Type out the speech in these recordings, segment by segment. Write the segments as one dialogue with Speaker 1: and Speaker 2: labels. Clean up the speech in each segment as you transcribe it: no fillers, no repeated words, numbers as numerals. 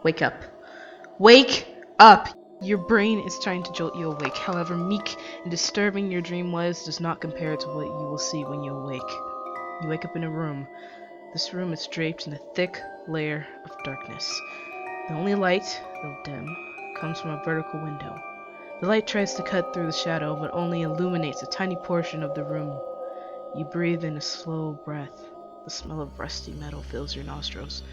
Speaker 1: Wake up. Wake up! Your brain is trying to jolt you awake. However meek and disturbing your dream was does not compare to what you will see when you awake. You wake up in a room. This room is draped in a thick layer of darkness. The only light, though dim, comes from a vertical window. The light tries to cut through the shadow, but only illuminates a tiny portion of the room. You breathe in a slow breath. The smell of rusty metal fills your nostrils.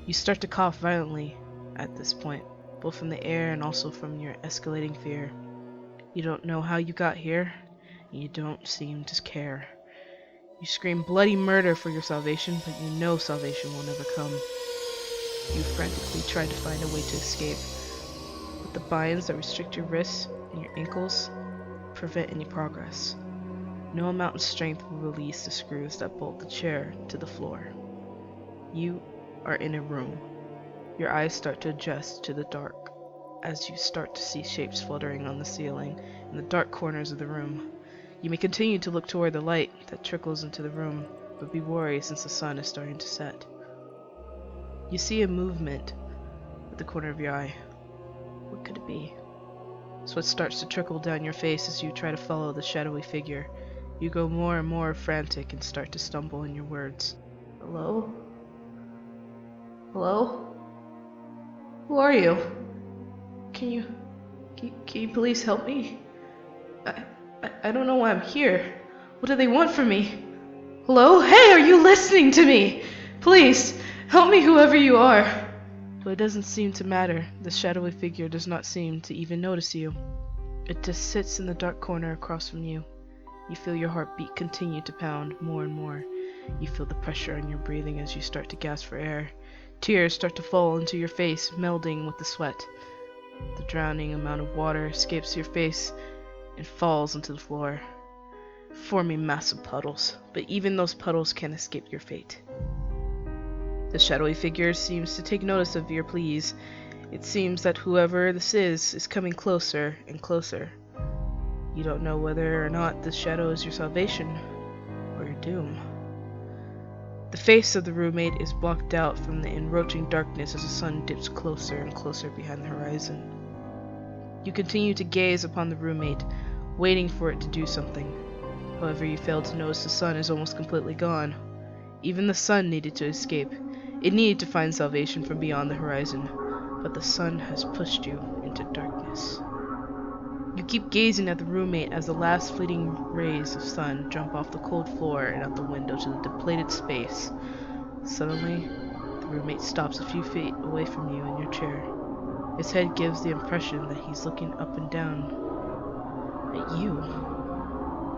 Speaker 1: You start to cough violently at this point, both from the air and also from your escalating fear. You don't know how you got here, and you don't seem to care. You scream bloody murder for your salvation, but you know salvation will never come. You frantically try to find a way to escape, but the binds that restrict your wrists and your ankles prevent any progress. No amount of strength will release the screws that bolt the chair to the floor. You are in a room. Your eyes start to adjust to the dark as you start to see shapes fluttering on the ceiling in the dark corners of the room. You may continue to look toward the light that trickles into the room, but be wary since the sun is starting to set. You see a movement at the corner of your eye. What could it be? Sweat starts to trickle down your face as you try to follow the shadowy figure. You grow more and more frantic and start to stumble in your words. Hello? Hello? Who are you? Can you please help me? I don't know why I'm here. What do they want from me? Hello? Hey, are you listening to me? Please, help me whoever you are. But it doesn't seem to matter. The shadowy figure does not seem to even notice you. It just sits in the dark corner across from you. You feel your heartbeat continue to pound more and more. You feel the pressure on your breathing as you start to gasp for air. Tears start to fall into your face, melding with the sweat. The drowning amount of water escapes your face and falls onto the floor, forming massive puddles, but even those puddles can't escape your fate. The shadowy figure seems to take notice of your pleas. It seems that whoever this is coming closer and closer. You don't know whether or not this shadow is your salvation or your doom. The face of the roommate is blocked out from the encroaching darkness as the sun dips closer and closer behind the horizon. You continue to gaze upon the roommate, waiting for it to do something. However, you fail to notice the sun is almost completely gone. Even the sun needed to escape. It needed to find salvation from beyond the horizon, but the sun has pushed you into darkness. You keep gazing at the roommate as the last fleeting rays of sun jump off the cold floor and out the window to the depleted space. Suddenly, the roommate stops a few feet away from you in your chair. His head gives the impression that he's looking up and down at you.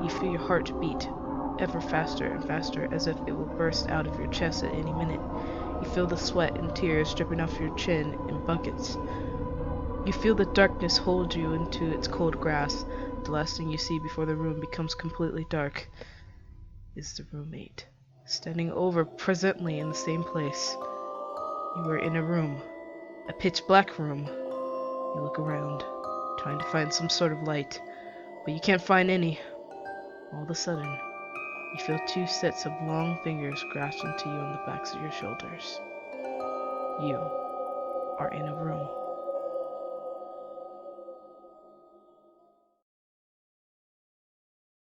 Speaker 1: You feel your heart beat ever faster and faster, as if it will burst out of your chest at any minute. You feel the sweat and tears dripping off your chin in buckets. You feel the darkness hold you into its cold grasp. The last thing you see before the room becomes completely dark is the roommate, standing over presently in the same place. You are in a room, a pitch black room. You look around, trying to find some sort of light, but you can't find any. All of a sudden, you feel two sets of long fingers grasp into you on the backs of your shoulders. You are in a room.